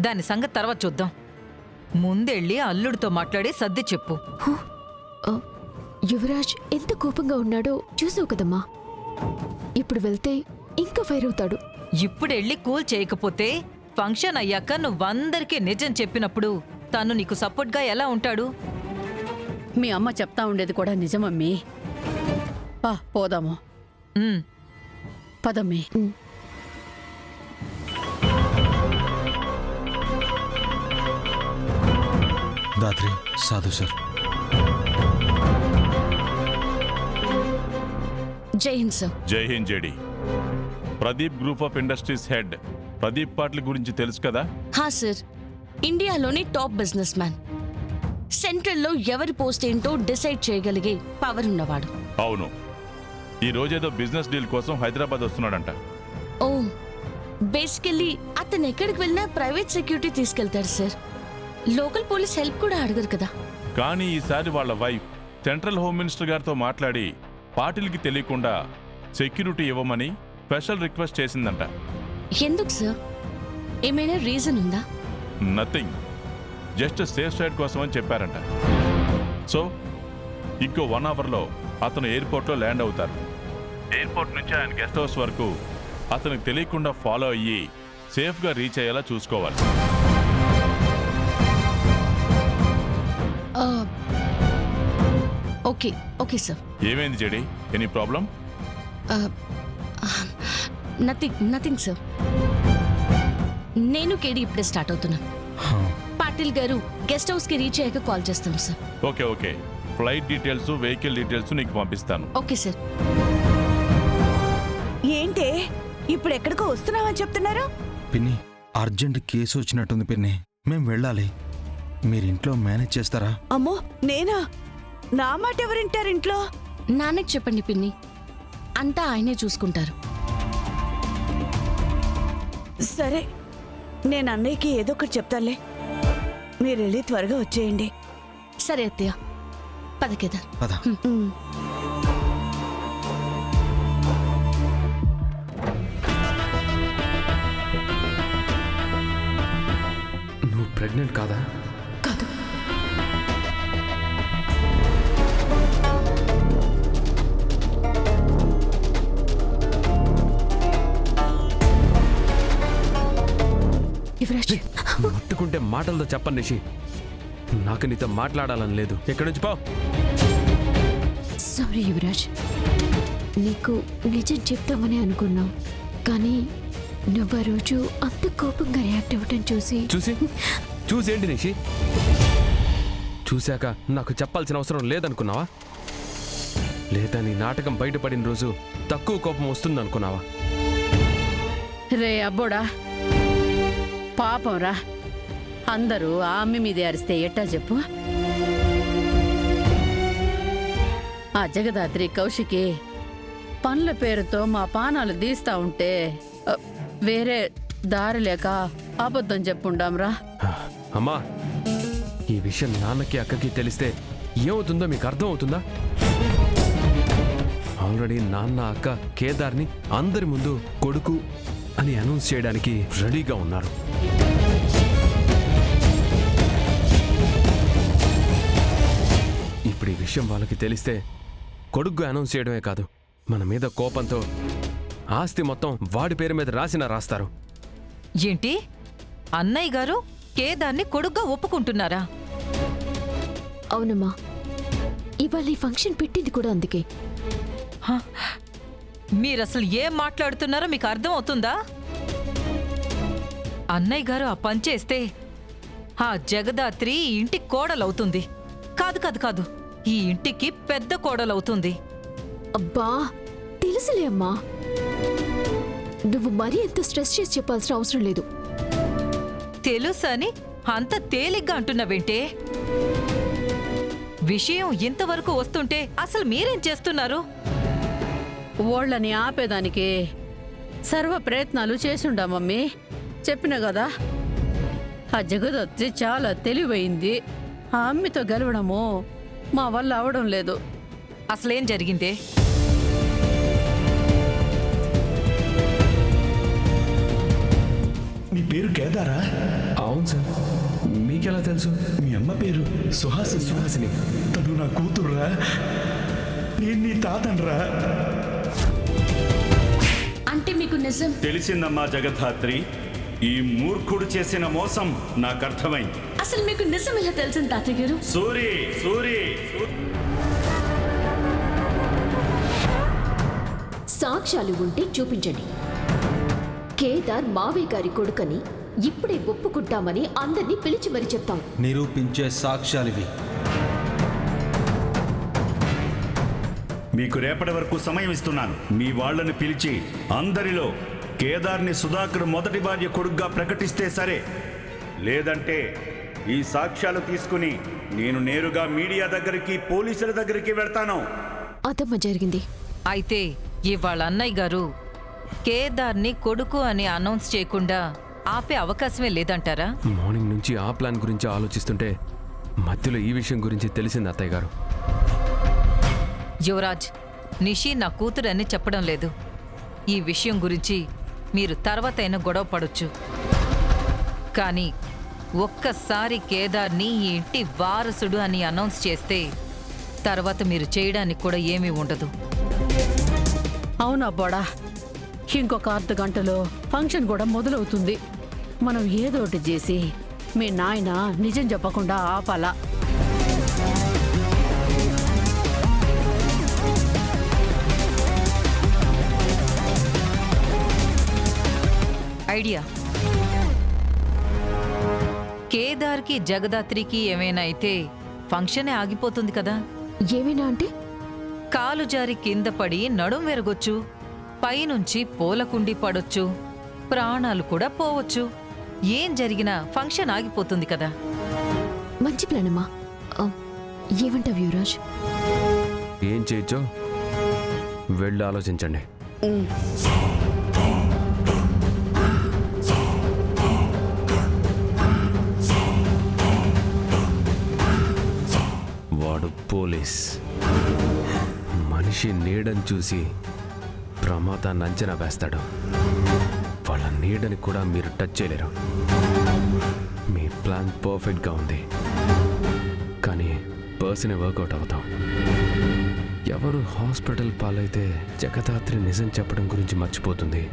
దాని సంగతి తర్వాత చూద్దాం. ముందెళ్ళి అల్లుడితో మాట్లాడి సర్ది చెప్పు. యువరాజ్ ఎంత కోపంగా ఉన్నాడో చూసావు కదమ్మా. ఇప్పుడు వెళ్తే ఇంకా ఫైర్ అవుతాడు. ఇప్పుడెళ్ళి కూల్ చేయకపోతే ఫంక్షన్ అయ్యాక నువ్వందరికీ నిజం చెప్పినప్పుడు తను నీకు సపోర్ట్గా ఎలా ఉంటాడు? మీ అమ్మ చెప్తా ఉండేది కూడా నిజమమ్మీ. పోదాము. పదమ్మీ. దాత్రి సాధు సార్. జై హింద్ సార్. జై Hind JD. Pradeep group of industries head Pradeep Patil గురించి తెలుసు కదా? హా సార్, ఇండియాలోని టాప్ బిజినెస్ మ్యాన్. సెంట్రల్లో ఎవరి పోస్ట్ ఏంటో డిసైడ్ చేయగలిగే పవర్ ఉన్నవాడు. అవును, ఈ రోజేదో బిజినెస్ డీల్ కోసం హైదరాబాద్ వస్తున్నాడంట. ఓ, బేసికల్లీ అతను ఎక్కడికి వెళ్ళినా ప్రైవేట్ సెక్యూరిటీ తీసుకెళ్తాడు సార్. లోకల్ పోలీస్ హెల్ప్ కూడా అడగరు కదా. కానీ ఈసారి వాళ్ళ వైఫ్ సెంట్రల్ హోమ్ మినిస్టర్ గారితో మాట్లాడి పాటిల్కి తెలియకుండా సెక్యూరిటీ ఇవ్వమని స్పెషల్ రిక్వెస్ట్ చేసిందంట. ఎందుకు సార్? ఏమైనా రీజన్ ఉందా? నథింగ్, జస్ట్ సేఫ్ సైడ్ కోసం అని చెప్పారంట. సో ఇంకో 1 అవర్లో అతను ఎయిర్పోర్ట్లో ల్యాండ్ అవుతారు. ఎయిర్పోర్ట్ నుంచి ఆయన గెస్ట్ హౌస్ వరకు అతనికి తెలియకుండా ఫాలో అయ్యి సేఫ్గా రీచ్ అయ్యేలా చూసుకోవాలి. Okay okay sir. ఏమైంది JD? Any problem? Nothing sir. నేను కేడి ఇప్పుడే స్టార్ట్ అవుతున్నా. పాటిల్ గారు గెస్ట్ హౌస్ కి రీచ్ అయ్యాక కాల్ చేస్తాం sir. Okay okay, flight details, vehicle details నీకు పంపిస్తాను. Okay sir. ఏంటే ఇప్పుడు ఎక్కడికో వస్తున్నావని చెప్తున్నారు? పిన్ని, అర్జెంట్ కేసు వచ్చినట్టుంది పిన్ని, మేం వెళ్ళాలి. మీరింట్లో మేనేజ్ చేస్తారా? అమ్మో, నేనా? నా మాట ఎవరింటారు ఇంట్లో? నాన్నకి చెప్పండి పిన్ని, అంతా ఆయనే చూసుకుంటారు. సరే, నేను అన్నయ్యకి ఏదో ఒకటి చెప్తాలే. మీరు వెళ్ళి త్వరగా వచ్చేయండి. సరే అత్తయ్య, పద కేదార్. పద. నువ్వు ప్రెగ్నెంట్ కాదా? కాదు. యువరాజ్, ముట్టుకుంటే మాటలతో చెప్పను నిషి. నాకు నీతో మాట్లాడాలని లేదు. ఎక్కడి నుంచి పో. సారీ యువరాజ్, నీకు నిజం చెప్తామని అనుకున్నాం, కానీ నువ్వు ఆ రోజు అంత కోపంగా రియాక్ట్ అవ్వటం చూసేంటి నిషి? చూశాక నాకు చెప్పాల్సిన అవసరం లేదనుకున్నావా? లేదా నీ నాటకం బయటపడిన రోజు తక్కువ కోపం వస్తుందనుకున్నావా? రే అబ్బోడా, పాపం రా. అందరూ ఆమె మీదే అరిస్తే ఎట్టా చెప్పు? ఆ జగదాత్రి కౌశికి పనుల పేరుతో మా పానాలు తీస్తా ఉంటే వేరే దారి లేక అబద్ధం చెప్పుండాంరా. అమ్మా, ఈ విషయం నాన్నకి అక్కకి తెలిస్తే ఏమవుతుందో మీకు అర్థం అవుతుందా? ఆల్రెడీ నాన్న అక్క కేదార్ని అందరి ముందు కొడుకు అని అనౌన్స్ చేయడానికి రెడీగా ఉన్నారు. ఇప్పుడు ఈ విషయం వాళ్ళకి తెలిస్తే కొడుకు అనౌన్స్ చేయడమే కాదు, మన మీద కోపంతో ఆస్తి మొత్తం వాడి పేరు మీద రాస్తారు. ఏంటి, అన్నయ్య గారు కేదార్ని కొడుగ్గా ఒప్పుకుంటున్నారా? అవునమ్మా, ఇవాళ ఈ ఫంక్షన్ పెట్టింది కూడా అందుకే. మీరసలు ఏం మాట్లాడుతున్నారో మీకు అర్థం అవుతుందా? అన్నయ్య గారు ఆ పని చేస్తే ఆ జగదాత్రి ఈ ఇంటికి కోడలవుతుంది. కాదు కాదు కాదు, ఈ ఇంటికి పెద్ద కోడలవుతుంది. అబ్బా, తెలుసులే అమ్మా, నువ్వు మరీ ఎంత స్ట్రెస్ చేసి చెప్పాల్సిన అవసరం లేదు. తెలుసని అంత తేలిగ్గా అంటున్నావేంటే? విషయం ఇంతవరకు వస్తుంటే అసలు మీరేం చేస్తున్నారు? ఓళ్ళని ఆపేదానికి సర్వ ప్రయత్నాలు చేసుండా మమ్మీ. చెప్పిన కదా, ఆ జగదత్రి చాలా తెలివైంది. ఆ అమ్మితో గెలవడము మా వల్ల అవడం లేదు. అసలేం జరిగిందే? నీ పేరు కేదారా? అవును సార్, మీకెలా తెలుసు? మీ అమ్మ పేరు సుహాసిని. తను నా కూతుర్రా. నేను నీ తాతన్రా. అంటే మీకు నిజం తెలిసిందమ్మా జగద్ధాత్రి. ఈ మూర్ఖుడు చేసిన మోసం నాకు అర్థమైంది. అసలు మీకు నిజం ఎలా తెలిసింది తాతయ్య గారు? సూరి సాక్ష్యాలు ఉంటే చూపించండి. కేదార్ మావయ్య గారి కొడుకని ఇప్పుడే ఒప్పుకుంటామని అందరినీ పిలిచి మరీ చెప్తాం. నిరూపించే సాక్ష్యాలివి. మీకు రేపటి వరకు సమయం ఇస్తున్నాను. మీ వాళ్ళని పిలిచి అందరిలో కేదార్ని సుధాకర్ మొదటి భార్య కొడుగ్గా ప్రకటిస్తే సరే, లేదంటే ఈ సాక్ష్యాలు తీసుకుని నేను నేరుగా మీడియా దగ్గరికి, పోలీసుల దగ్గరికి వెళ్తాను. అదమ్మ జరిగింది. అయితే ఇవాళ అన్నయ్య గారు కేదార్ని కొడుకు అని అనౌన్స్ చేయకుండా ఆపే అవకాశమే లేదంటారా? మార్నింగ్ నుంచి ఆ ప్లాన్ గురించి ఆలోచిస్తుంటే మధ్యలో ఈ విషయం గురించి తెలిసింది అత్తయ్య గారు. యువరాజ్, నిషి నా కూతురని చెప్పడం లేదు. ఈ విషయం గురించి మీరు తర్వాతైనా గొడవ పడొచ్చు, కానీ ఒక్కసారి కేదార్ని ఈ ఇంటి వారసుడు అని అనౌన్స్ చేస్తే తర్వాత మీరు చేయడానికి కూడా ఏమీ ఉండదు. అవునా బోడా, ఇంకొక అర్ధ గంటలో ఫంక్షన్ కూడా మొదలవుతుంది. మనం ఏదోటి చేసి మీ నాయన నిజం చెప్పకుండా ఆపాలా. ఐడియా. కేదార్కి జగదాత్రికి ఏమైనా అయితే ఫంక్షనే ఆగిపోతుంది కదా. ఏమైనా అంటే? కాలు జారి కింద పడి నడుం వెరగొచ్చు, పైనుంచి పూలకుండి పడొచ్చు, ప్రాణాలు కూడా పోవచ్చు. ఏం జరిగినా ఫంక్షన్ ఆగిపోతుంది కదా. మంచి ప్లాన్ అమ్మా. ఏమంటావు యువరాజ్? ఏం చేయొచ్చో వెళ్ళి ఆలోచించండి. వాడు పోలీస్. మనిషి నీడని చూసి ప్రమాదాన్ని అంచనా వేస్తాడు. వాళ్ళ నీడని కూడా మీరు టచ్ చేయలేరు. మీ ప్లాన్ పర్ఫెక్ట్గా ఉంది, కానీ పర్సనే వర్కౌట్ అవుతాం. ఎవరు హాస్పిటల్ పాలైతే జగదాత్రి నిజం చెప్పడం గురించి మర్చిపోతుంది.